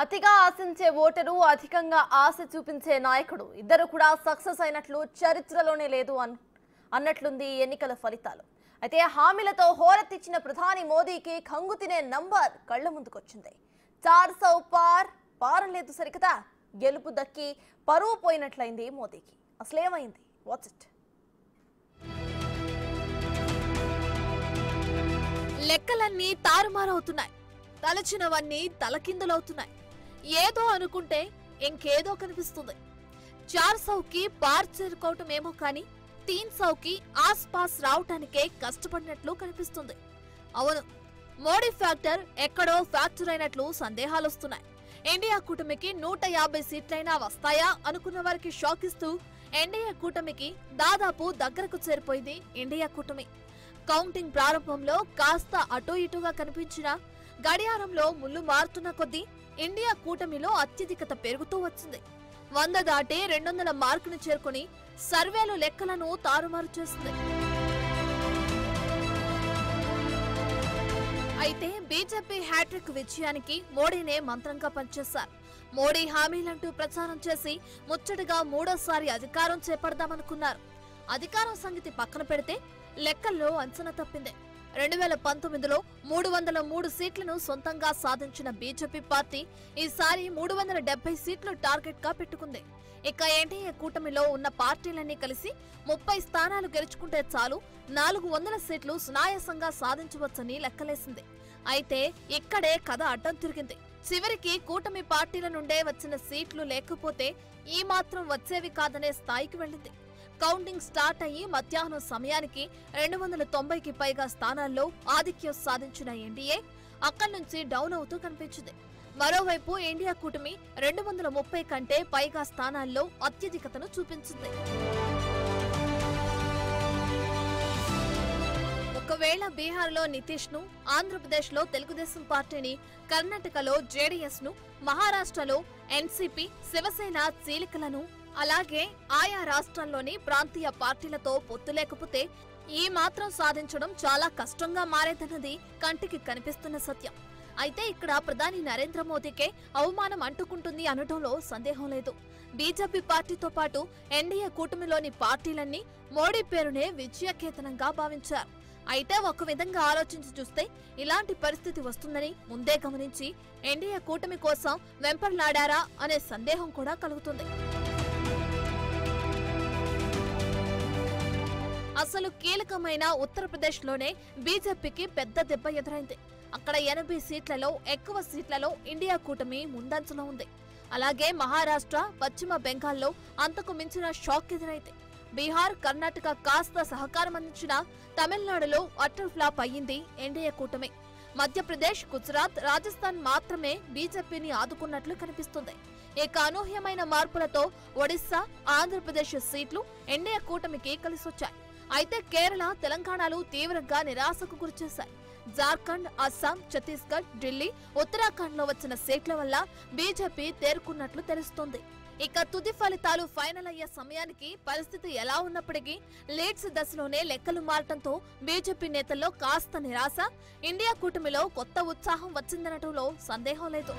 అతిగా ఆశించే ఓటరు అధికంగా ఆశ చూపించే నాయకుడు ఇద్దరు కూడా సక్సెస్ అయినట్లు చరిత్రలోనే లేదు అన్నట్లుంది ఎన్నికల ఫలితాలు. అయితే హామీలతో హోరెత్తిచ్చిన ప్రధాని మోదీకి కంగు తినే నంబర్ కళ్ల ముందుకొచ్చింది. 400 పార్ పారలేదు సరికదా, గెలుపు దక్కి పరువు పోయినట్లయింది మోదీకి. అసలేమైంది? What's it? లెక్కలన్నీ తారుమారవుతున్నాయి. తలచినవన్నీ తలకిందులవుతున్నాయి. ఏదో అనుకుంటే ఇంకేదో కనిపిస్తుంది. 400కి పార్ చేరుకోవటమేమో కానీ 300కి ఆస్పాస్ రావటానికే కష్టపడినట్లు కనిపిస్తుంది. అవును, మోడీ ఫ్యాక్టర్ ఎక్కడో ఫ్యాక్చర్ అయినట్లు సందేహాలొస్తున్నాయి. ఎన్డీఏ కూటమికి 150 సీట్లైనా వస్తాయా అనుకున్న వారికి షాక్ ఇస్తూ ఎన్డీఏ కూటమికి దాదాపు దగ్గరకు చేరిపోయింది ఇండియా కూటమి. కౌంటింగ్ ప్రారంభంలో కాస్త అటూ ఇటుగా కనిపించిన గడియారంలో ముళ్ళు మారుతున్న కొద్దీ ఇండియా కూటమిలో అత్యధికత పెరుగుతూ వచ్చింది. 100 దాటి 200 మార్కును చేరుకుని సర్వేలు లెక్కలను తారుమారు చేసింది. అయితే బీజేపీ హ్యాట్రిక్ విజయానికి మోడీనే మంత్రంగా పనిచేశారు. మోడీ హామీలంటూ ప్రచారం చేసి ముచ్చటగా మూడోసారి అధికారం చేపడదామనుకున్నారు. అధికారం సంగతి పక్కన పెడితే లెక్కల్లో అంచనా తప్పింది. 2019లో 303 సీట్లను సొంతంగా సాధించిన బీజేపీ పార్టీ ఈసారి 370 సీట్లు టార్గెట్ గా పెట్టుకుంది. ఇక ఎన్డీఏ కూటమిలో ఉన్న పార్టీలన్నీ కలిసి 30 స్థానాలు గెలుచుకుంటే చాలు 400 సీట్లు సునాయాసంగా సాధించవచ్చని లెక్కలేసింది. అయితే ఇక్కడే కథ అడ్డం తిరిగింది. చివరికి కూటమి పార్టీల నుండే వచ్చిన సీట్లు లేకపోతే ఈ మాత్రం వచ్చేవి కాదనే స్థాయికి వెళ్ళింది. కౌంటింగ్ స్టార్ట్ అయ్యి మధ్యాహ్నం సమయానికి 290కి పైగా స్థానాల్లో ఆధిక్యం సాధించిన ఎన్డీఏ అక్కడి నుంచి డౌన్ అవుతూ కనిపించింది. మరోవైపు ఇండియా కూటమి 230 కంటే పైగా స్థానాల్లో అత్యధికతను చూపించింది. ఒకవేళ బీహార్లో నితీష్ ను, ఆంధ్రప్రదేశ్లో తెలుగుదేశం పార్టీని, కర్ణాటకలో జేడీఎస్ ను, మహారాష్ట్రలో ఎన్సీపీ, శివసేన చీలికలను, అలాగే ఆయా రాష్ట్రాల్లోని ప్రాంతీయ పార్టీలతో పొత్తు లేకపోతే ఈ మాత్రం సాధించడం చాలా కష్టంగా మారేదన్నది కంటికి కనిపిస్తున్న సత్యం. అయితే ఇక్కడ ప్రధాని నరేంద్ర మోదీకే అవమానం అంటుకుంటుంది అనడంలో సందేహం లేదు. బీజేపీ పార్టీతో పాటు ఎన్డీఏ కూటమిలోని పార్టీలన్నీ మోడీ పేరునే విజయకేతనంగా భావించారు. అయితే ఒక విధంగా ఆలోచించి చూస్తే ఇలాంటి పరిస్థితి వస్తుందని ముందే గమనించి ఎన్డీఏ కూటమి కోసం వెంపర్లాడారా అనే సందేహం కూడా కలుగుతుంది. అసలు కీలకమైన ఉత్తరప్రదేశ్లోనే బీజేపీకి పెద్ద దెబ్బ ఎదురైంది. అక్కడ 80 సీట్లలో ఎక్కువ సీట్లలో ఇండియా కూటమి ముందంజలో ఉంది. అలాగే మహారాష్ట్ర, పశ్చిమ బెంగాల్లో అంతకు మించిన షాక్ ఎదురైంది. బీహార్, కర్ణాటక కాస్త సహకారం అందించిన తమిళనాడులో అటర్ ఫ్లాప్ అయ్యింది ఎన్డీఏ కూటమి. మధ్యప్రదేశ్, గుజరాత్, రాజస్థాన్ మాత్రమే బీజేపీని ఆదుకున్నట్లు కనిపిస్తుంది. ఇక అనూహ్యమైన మార్పులతో ఒడిశా, ఆంధ్రప్రదేశ్ సీట్లు ఎన్డీఏ కూటమికి కలిసొచ్చాయి. అయితే కేరళ, తెలంగాణలు తీవ్రంగా నిరాశకు గురిచేశాయి. జార్ఖండ్, అస్సాం, ఛత్తీస్గఢ్, ఢిల్లీ, ఉత్తరాఖండ్ లో వచ్చిన సీట్ల వల్ల బీజేపీ తేరుకున్నట్లు తెలుస్తోంది. ఇక తుది ఫలితాలు ఫైనల్ అయ్యే సమయానికి పరిస్థితి ఎలా ఉన్నప్పటికీ లీడ్స్ దశలోనే లెక్కలు మారటంతో బీజేపీ నేతల్లో కాస్త నిరాశ, ఇండియా కూటమిలో కొత్త ఉత్సాహం వచ్చిందనటంలో సందేహం లేదు.